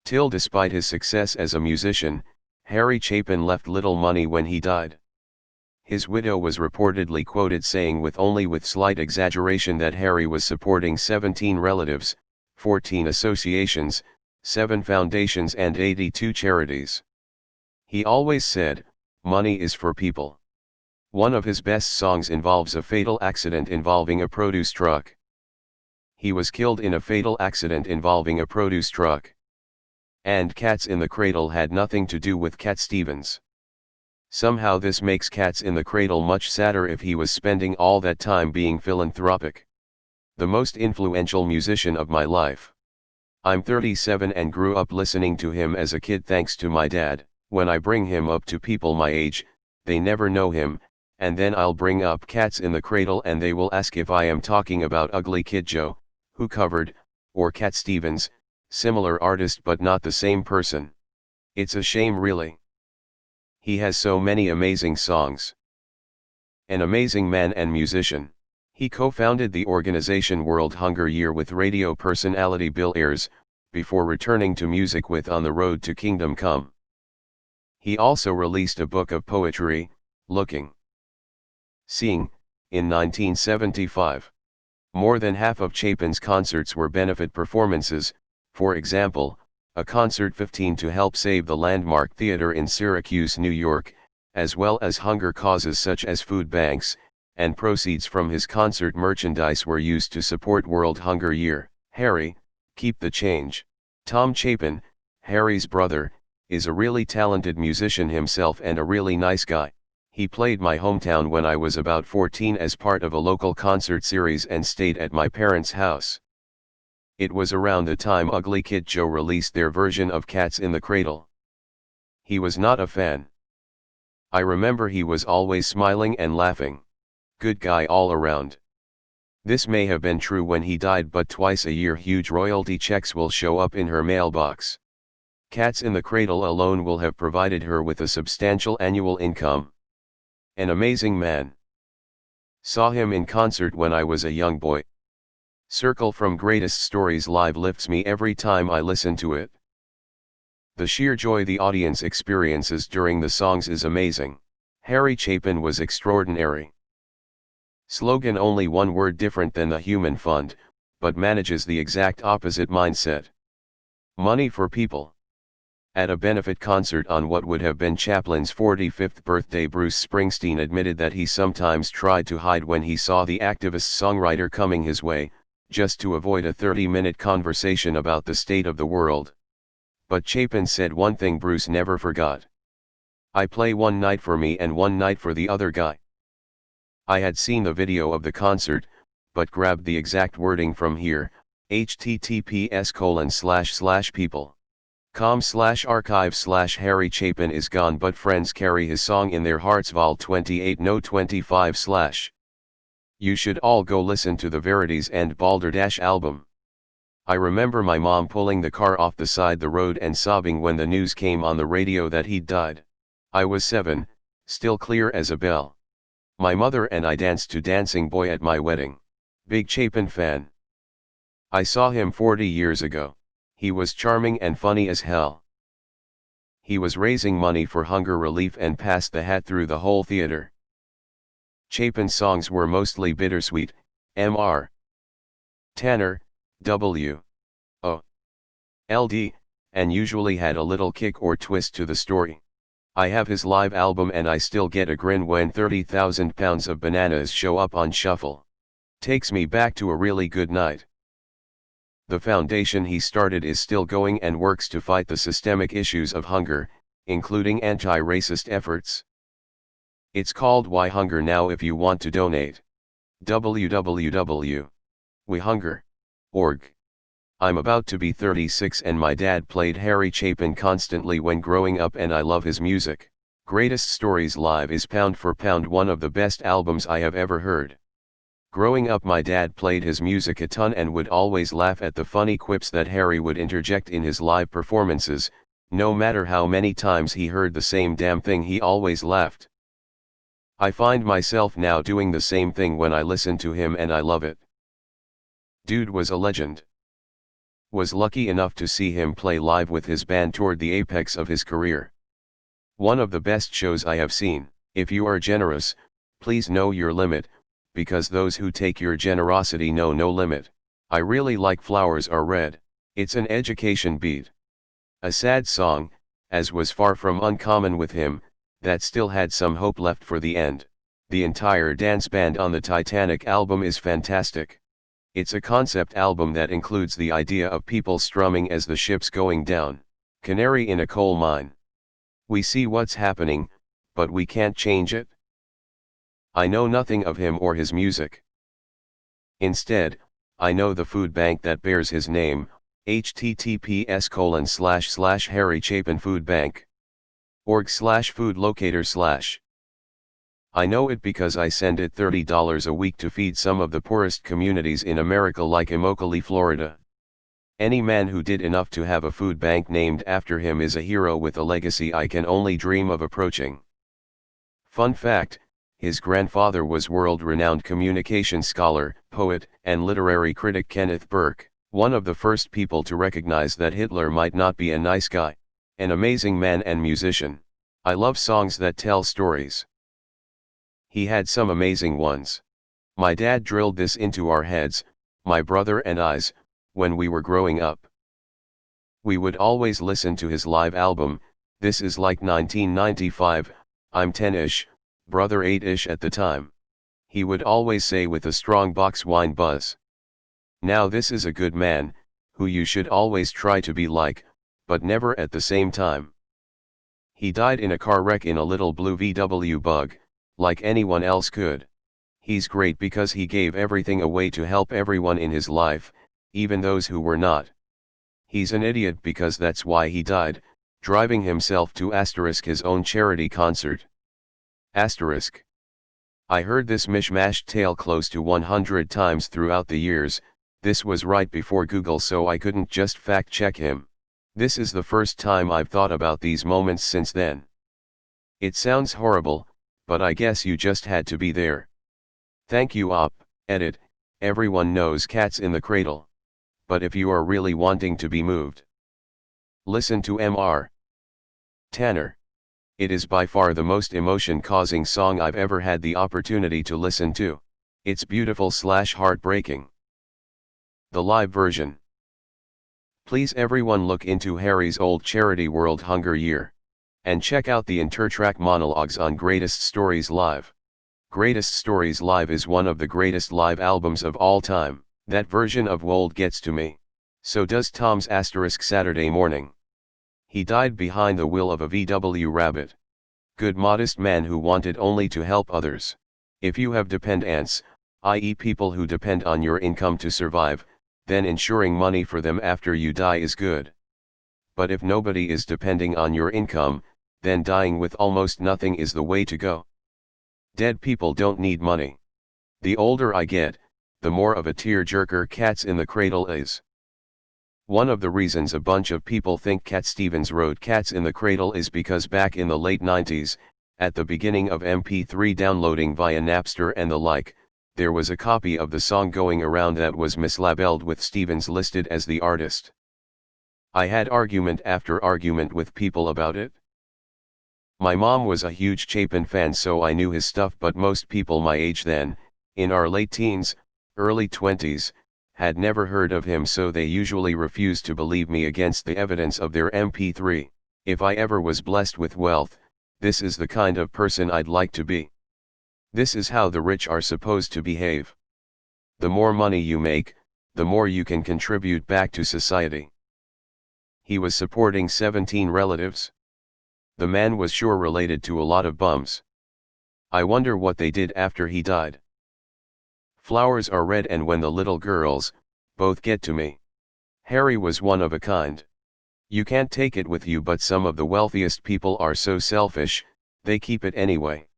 TIL. Despite his success as a musician, Harry Chapin left little money when he died. His widow was reportedly quoted saying with slight exaggeration that Harry was supporting 17 relatives, 14 associations, 7 foundations and 82 charities. He always said, "Money is for people." One of his best songs involves a fatal accident involving a produce truck. He was killed in a fatal accident involving a produce truck. And Cats in the Cradle had nothing to do with Cat Stevens. Somehow this makes Cats in the Cradle much sadder if he was spending all that time being philanthropic. The most influential musician of my life. I'm 37 and grew up listening to him as a kid thanks to my dad. When I bring him up to people my age, they never know him, and then I'll bring up Cats in the Cradle and they will ask if I am talking about Ugly Kid Joe, who covered, or Cat Stevens, similar artist but not the same person. It's a shame really. He has so many amazing songs. An amazing man and musician. He co-founded the organization World Hunger Year with radio personality Bill Ayers, before returning to music with On the Road to Kingdom Come. He also released a book of poetry, Looking, Seeing, in 1975. More than half of Chapin's concerts were benefit performances, for example, a concert 15 to help save the Landmark Theater in Syracuse, New York, as well as hunger causes such as food banks, and proceeds from his concert merchandise were used to support World Hunger Year. Harry, keep the change. Tom Chapin, Harry's brother, is a really talented musician himself and a really nice guy. He played my hometown when I was about 14 as part of a local concert series and stayed at my parents' house. It was around the time Ugly Kid Joe released their version of Cats in the Cradle. He was not a fan. I remember he was always smiling and laughing. Good guy all around. This may have been true when he died, but twice a year huge royalty checks will show up in her mailbox. Cats in the Cradle alone will have provided her with a substantial annual income. An amazing man. Saw him in concert when I was a young boy. Circle from Greatest Stories Live lifts me every time I listen to it. The sheer joy the audience experiences during the songs is amazing. Harry Chapin was extraordinary. Slogan: only one word different than the Human Fund, but manages the exact opposite mindset. Money for people. At a benefit concert on what would have been Chaplin's 45th birthday, Bruce Springsteen admitted that he sometimes tried to hide when he saw the activist songwriter coming his way, just to avoid a 30-minute conversation about the state of the world. But Chapin said one thing Bruce never forgot. "I play one night for me and one night for the other guy." I had seen the video of the concert, but grabbed the exact wording from here, https://people.com/archive/Harry Chapin is gone but friends carry his song in their hearts. Vol 28 No 25/. You should all go listen to the Verities and Balderdash album. I remember my mom pulling the car off the side the road and sobbing when the news came on the radio that he'd died. I was 7, still clear as a bell. My mother and I danced to Dancing Boy at my wedding. Big Chapin fan. I saw him 40 years ago. He was charming and funny as hell. He was raising money for hunger relief and passed the hat through the whole theater. Chapin's songs were mostly bittersweet, Mr. Tanner, W.O.L.D., and usually had a little kick or twist to the story. I have his live album and I still get a grin when 30,000 pounds of bananas show up on shuffle. Takes me back to a really good night. The foundation he started is still going and works to fight the systemic issues of hunger, including anti-racist efforts. It's called Why Hunger Now. If you want to donate, www.wehunger.org. I'm about to be 36 and my dad played Harry Chapin constantly when growing up and I love his music. Greatest Stories Live is pound for pound one of the best albums I have ever heard. Growing up my dad played his music a ton and would always laugh at the funny quips that Harry would interject in his live performances. No matter how many times he heard the same damn thing, he always laughed. I find myself now doing the same thing when I listen to him and I love it. Dude was a legend. Was lucky enough to see him play live with his band toward the apex of his career. One of the best shows I have seen. If you are generous, please know your limit, because those who take your generosity know no limit. I really like Flowers Are Red. It's an education beat. A sad song, as was far from uncommon with him, that still had some hope left for the end. The entire dance band on the Titanic album is fantastic. It's a concept album that includes the idea of people strumming as the ship's going down. Canary in a coal mine. We see what's happening, but we can't change it. I know nothing of him or his music. Instead, I know the food bank that bears his name, https://harrychapinfoodbank.org/food locator/. I know it because I send it $30 a week to feed some of the poorest communities in America like Immokalee, Florida. Any man who did enough to have a food bank named after him is a hero with a legacy I can only dream of approaching. Fun fact, his grandfather was world-renowned communication scholar, poet, and literary critic Kenneth Burke, one of the first people to recognize that Hitler might not be a nice guy. An amazing man and musician. I love songs that tell stories. He had some amazing ones. My dad drilled this into our heads, my brother and I's, when we were growing up. We would always listen to his live album. This is like 1995, I'm 10-ish, brother 8-ish at the time. He would always say with a strong box wine buzz. Now this is a good man, who you should always try to be like, but never at the same time. He died in a car wreck in a little blue VW Bug, like anyone else could. He's great because he gave everything away to help everyone in his life, even those who were not. He's an idiot because that's why he died, driving himself to his own charity concert. I heard this mishmashed tale close to 100 times throughout the years. This was right before Google, so I couldn't just fact check him. This is the first time I've thought about these moments since then. It sounds horrible, but I guess you just had to be there. Thank you edit, everyone knows Cats in the Cradle. But if you are really wanting to be moved, listen to Mr. Tanner. It is by far the most emotion-causing song I've ever had the opportunity to listen to. It's beautiful/heartbreaking. The live version. Please everyone look into Harry's old charity World Hunger Year. And check out the intertrack monologues on Greatest Stories Live. Greatest Stories Live is one of the greatest live albums of all time. That version of Wold gets to me. So does Tom's Saturday Morning. He died behind the wheel of a VW Rabbit. Good modest man who wanted only to help others. If you have dependents, i.e. people who depend on your income to survive, then ensuring money for them after you die is good. But if nobody is depending on your income, then dying with almost nothing is the way to go. Dead people don't need money. The older I get, the more of a tear-jerker Cats in the Cradle is. One of the reasons a bunch of people think Cat Stevens wrote Cats in the Cradle is because back in the late 90s, at the beginning of MP3 downloading via Napster and the like, there was a copy of the song going around that was mislabeled with Stevens listed as the artist. I had argument after argument with people about it. My mom was a huge Chapin fan, so I knew his stuff, but most people my age then, in our late teens, early 20s, had never heard of him, so they usually refused to believe me against the evidence of their MP3. If I ever was blessed with wealth, this is the kind of person I'd like to be. This is how the rich are supposed to behave. The more money you make, the more you can contribute back to society. He was supporting 17 relatives. The man was sure related to a lot of bums. I wonder what they did after he died. Flowers Are Red and When the Little Girls, both get to me. Harry was one of a kind. You can't take it with you, but some of the wealthiest people are so selfish, they keep it anyway.